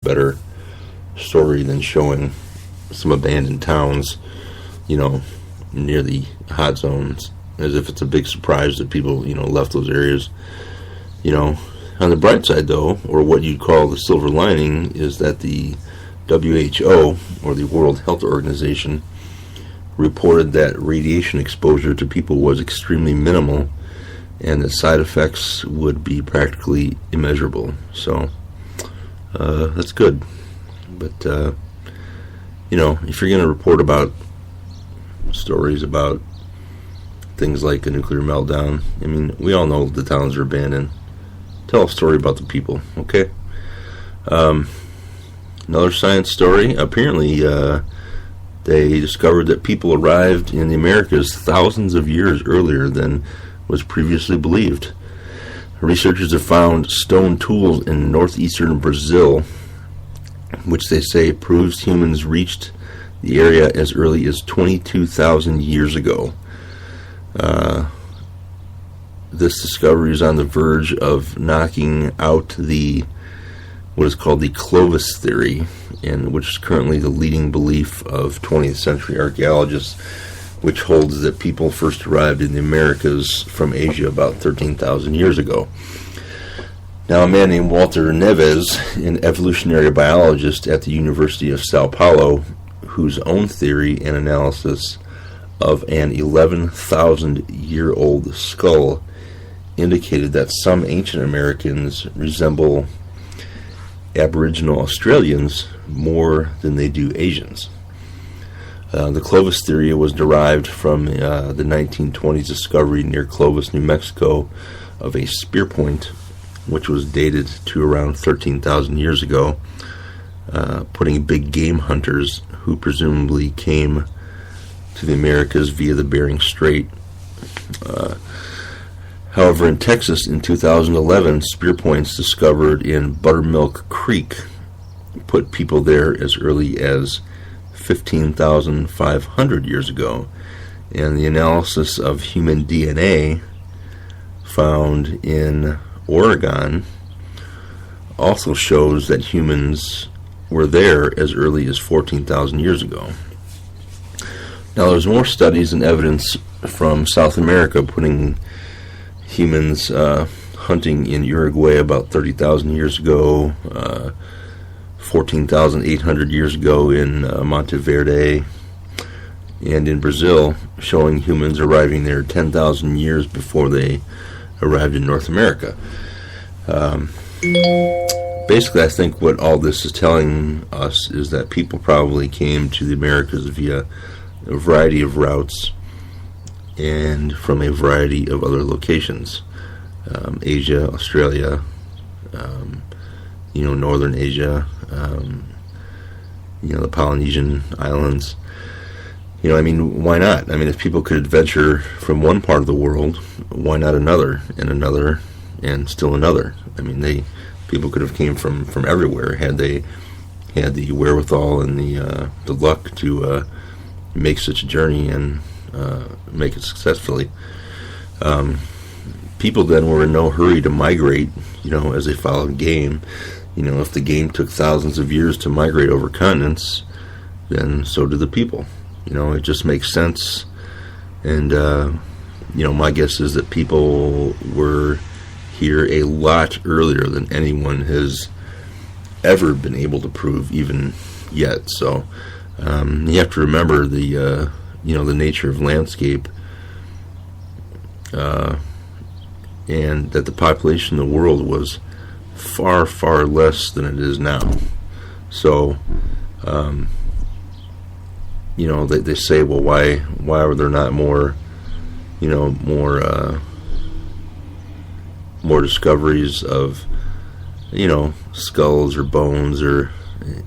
better story than showing some abandoned towns, near the hot zones, as if it's a big surprise that people, left those areas. On the bright side, though, or what you'd call the silver lining, is that the WHO, or the World Health Organization, reported that radiation exposure to people was extremely minimal and that side effects would be practically immeasurable. So, that's good. But, if you're going to report about stories about things like a nuclear meltdown, we all know the towns are abandoned. Tell a story about the people, okay? Another science story. Apparently, they discovered that people arrived in the Americas thousands of years earlier than was previously believed. Researchers have found stone tools in northeastern Brazil, which they say proves humans reached the area as early as 22,000 years ago. This discovery is on the verge of knocking out what is called the Clovis theory, and which is currently the leading belief of 20th century archaeologists, which holds that people first arrived in the Americas from Asia about 13,000 years ago. Now, a man named Walter Neves, an evolutionary biologist at the University of Sao Paulo, whose own theory and analysis of an 11,000-year-old skull indicated that some ancient Americans resemble Aboriginal Australians more than they do Asians. The Clovis theory was derived from the 1920s discovery near Clovis, New Mexico, of a spear point, which was dated to around 13,000 years ago, putting big game hunters who presumably came to the Americas via the Bering Strait. However, in Texas in 2011, spear points discovered in Buttermilk Creek put people there as early as 15,500 years ago, and the analysis of human DNA found in Oregon also shows that humans were there as early as 14,000 years ago. Now, there's more studies and evidence from South America putting humans hunting in Uruguay about 30,000 years ago, 14,800 years ago in Monteverde, and in Brazil, showing humans arriving there 10,000 years before they arrived in North America. Basically, I think what all this is telling us is that people probably came to the Americas via a variety of routes and from a variety of other locations. Asia, Australia, Northern Asia, the Polynesian Islands. Why not? If people could adventure from one part of the world, why not another, and still another? People could have came from everywhere had they had the wherewithal and the luck to make such a journey and make it successfully. People then were in no hurry to migrate, as they followed game. If the game took thousands of years to migrate over continents, then so did the people. It just makes sense. And, my guess is that people were here a lot earlier than anyone has ever been able to prove even yet. So you have to remember the nature of landscape, and that the population of the world was far, far less than it is now. So, they say, well, why were there not more discoveries of, skulls or bones or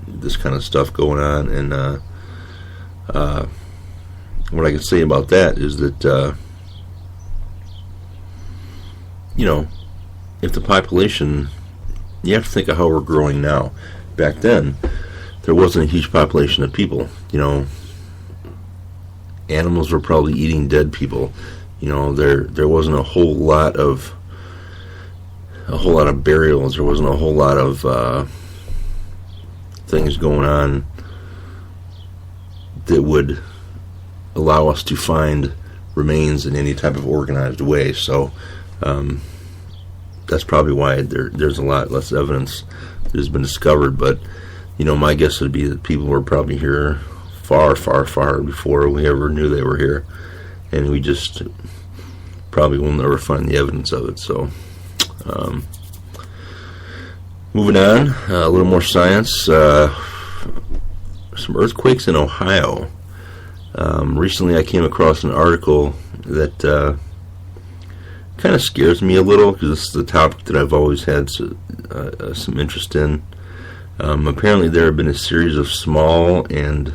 this kind of stuff going on? And what I can say about that is that, if the population, you have to think of how we're growing now. Back then, there wasn't a huge population of people. Animals were probably eating dead people. There wasn't a whole lot of burials. There wasn't a whole lot of things going on that would allow us to find remains in any type of organized way. So that's probably why there's a lot less evidence that has been discovered. But my guess would be that people were probably here far, far, far before we ever knew they were here, and we just probably will never find the evidence of it. So moving on, a little more science. Some earthquakes in Ohio. Recently I came across an article that kind of scares me a little, because this is a topic that I've always had some interest in. Apparently there have been a series of small and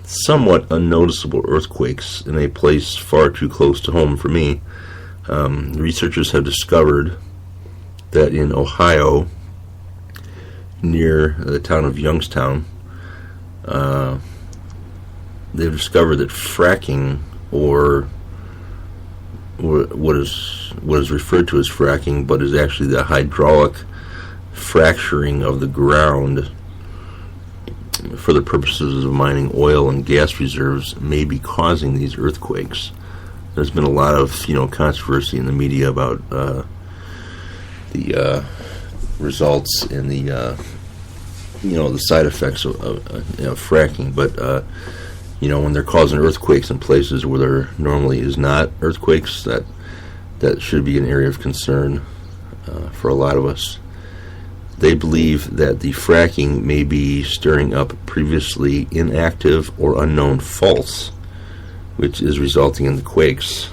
somewhat unnoticeable earthquakes in a place far too close to home for me. Researchers have discovered that in Ohio, near the town of Youngstown, they've discovered that fracking, or what is referred to as fracking, but is actually the hydraulic fracturing of the ground for the purposes of mining oil and gas reserves, may be causing these earthquakes. There's been a lot of controversy in the media about the results and the side effects of fracking, but when they're causing earthquakes in places where there normally is not earthquakes, that should be an area of concern for a lot of us. They believe that the fracking may be stirring up previously inactive or unknown faults, which is resulting in the quakes.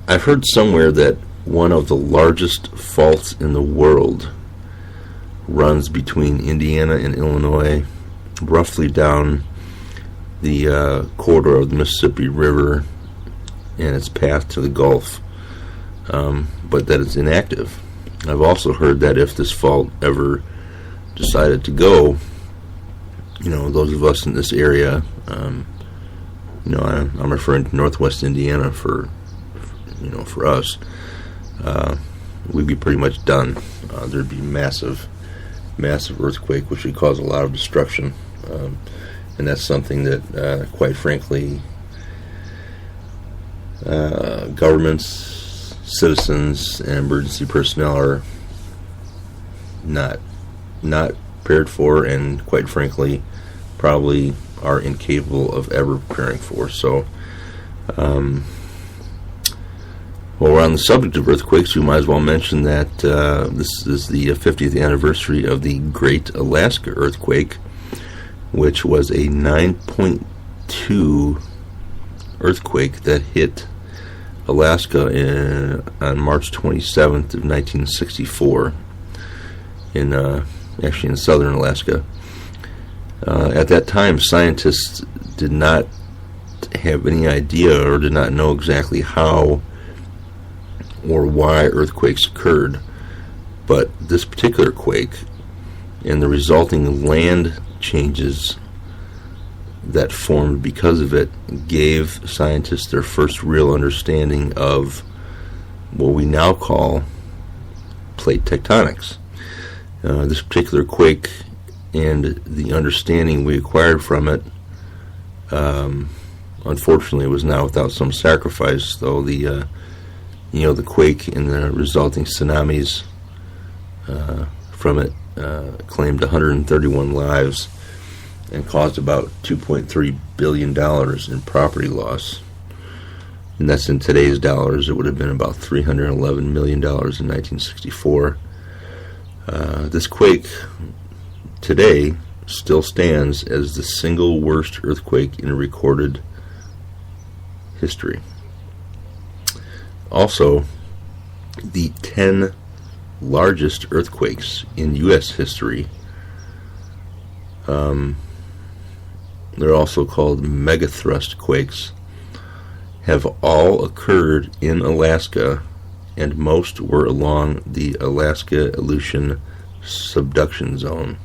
I've heard somewhere that one of the largest faults in the world runs between Indiana and Illinois, roughly down the corridor of the Mississippi River and its path to the Gulf, but that it's inactive. I've also heard that if this fault ever decided to go, those of us in this area, I'm referring to Northwest Indiana for us, we'd be pretty much done. There'd be massive earthquake, which would cause a lot of destruction, and that's something that, quite frankly, governments, citizens, and emergency personnel are not prepared for, and quite frankly, probably are incapable of ever preparing for. So, while we're on the subject of earthquakes, we might as well mention that this is the 50th anniversary of the Great Alaska Earthquake, which was a 9.2 earthquake that hit Alaska on March 27th of 1964 actually in southern Alaska. At that time, scientists did not have any idea or did not know exactly how or why earthquakes occurred, but this particular quake and the resulting land changes that formed because of it gave scientists their first real understanding of what we now call plate tectonics. This particular quake and the understanding we acquired from it, unfortunately, was not without some sacrifice. Though the quake and the resulting tsunamis from it claimed 131 lives and caused about $2.3 billion in property loss. And that's in today's dollars. It would have been about $311 million in 1964. This quake today still stands as the single worst earthquake in recorded history. Also, the 10 largest earthquakes in U.S. history, they're also called megathrust quakes, have all occurred in Alaska, and most were along the Alaska-Aleutian subduction zone.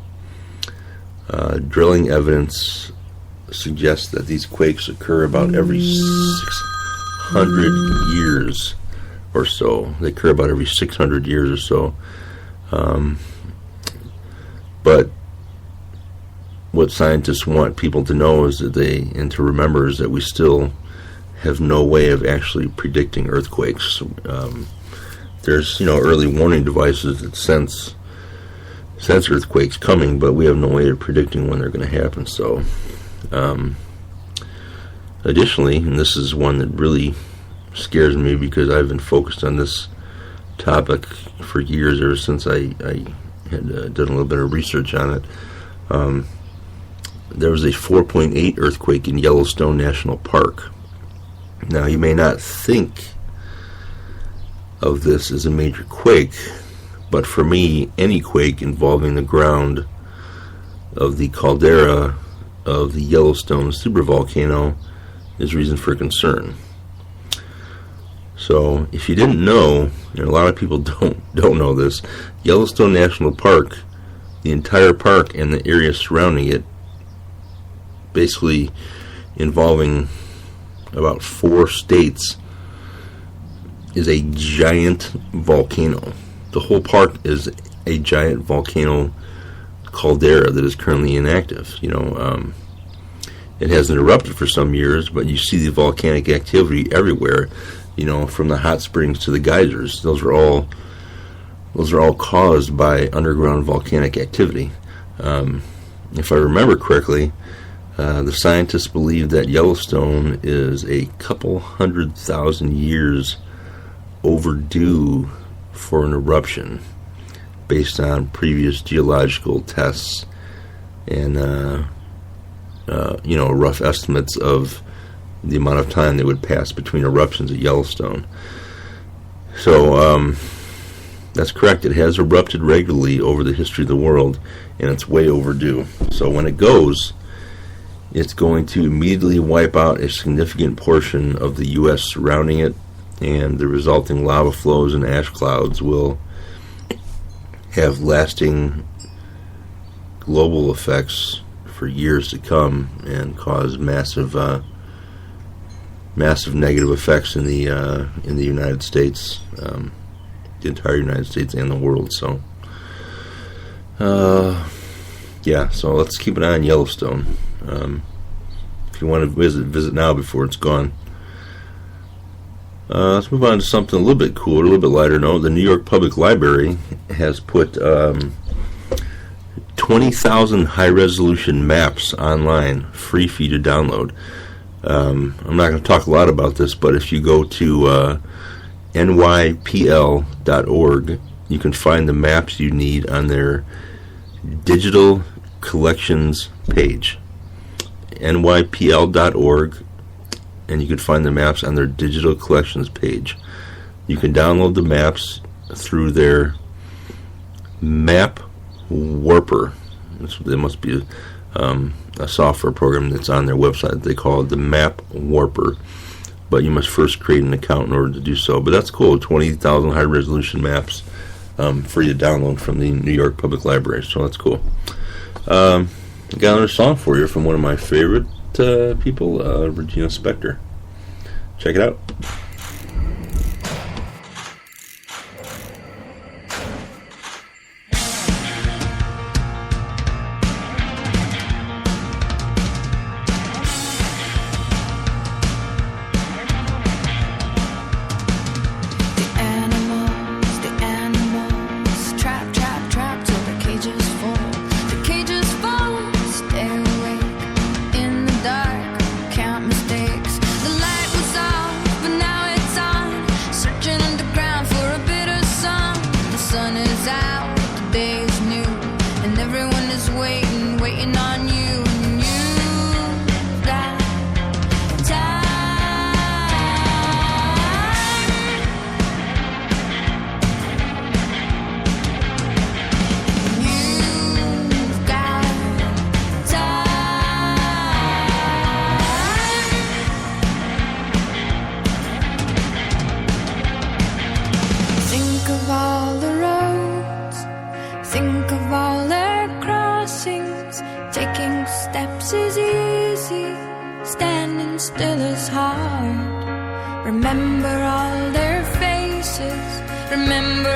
Drilling evidence suggests that these quakes occur about every 600 years or so. They occur about every 600 years or so. But what scientists want people to know is that and to remember, is that we still have no way of actually predicting earthquakes. There's, early warning devices that sense earthquakes coming, but we have no way of predicting when they're going to happen. So, additionally, and this is one that really scares me because I've been focused on this topic for years, ever since I had done a little bit of research on it. There was a 4.8 earthquake in Yellowstone National Park. Now, you may not think of this as a major quake, but for me, any quake involving the ground of the caldera of the Yellowstone supervolcano is reason for concern. So, if you didn't know, and a lot of people don't know this, Yellowstone National Park, the entire park and the area surrounding it, basically involving about 4 states, is a giant volcano. The whole park is a giant volcano caldera that is currently inactive. It hasn't erupted for some years, but you see the volcanic activity everywhere. From the hot springs to the geysers. Those are all caused by underground volcanic activity. If I remember correctly, the scientists believe that Yellowstone is a couple 100,000 years overdue for an eruption, based on previous geological tests and rough estimates of the amount of time that would pass between eruptions at Yellowstone. So that's correct. It has erupted regularly over the history of the world, and it's way overdue. So when it goes, it's going to immediately wipe out a significant portion of the U.S. surrounding it, and the resulting lava flows and ash clouds will have lasting global effects for years to come and cause massive negative effects in the United States, the entire United States and the world. So, so let's keep an eye on Yellowstone. If you want to visit now before it's gone. Let's move on to something a little bit cooler, a little bit lighter note. The New York Public Library has put 20,000 high-resolution maps online, free for you to download. I'm not going to talk a lot about this, but if you go to nypl.org, you can find the maps you need on their digital collections page. nypl.org, and you can find the maps on their digital collections page. You can download the maps through their map warper. There must be a software program that's on their website. They call it the map warper, but you must first create an account in order to do so. But that's cool. 20,000 high resolution maps for you to download from the New York Public Library. So that's cool. I got another song for you from one of my favorite people, Regina Spektor. Check it out. Remember all their faces, remember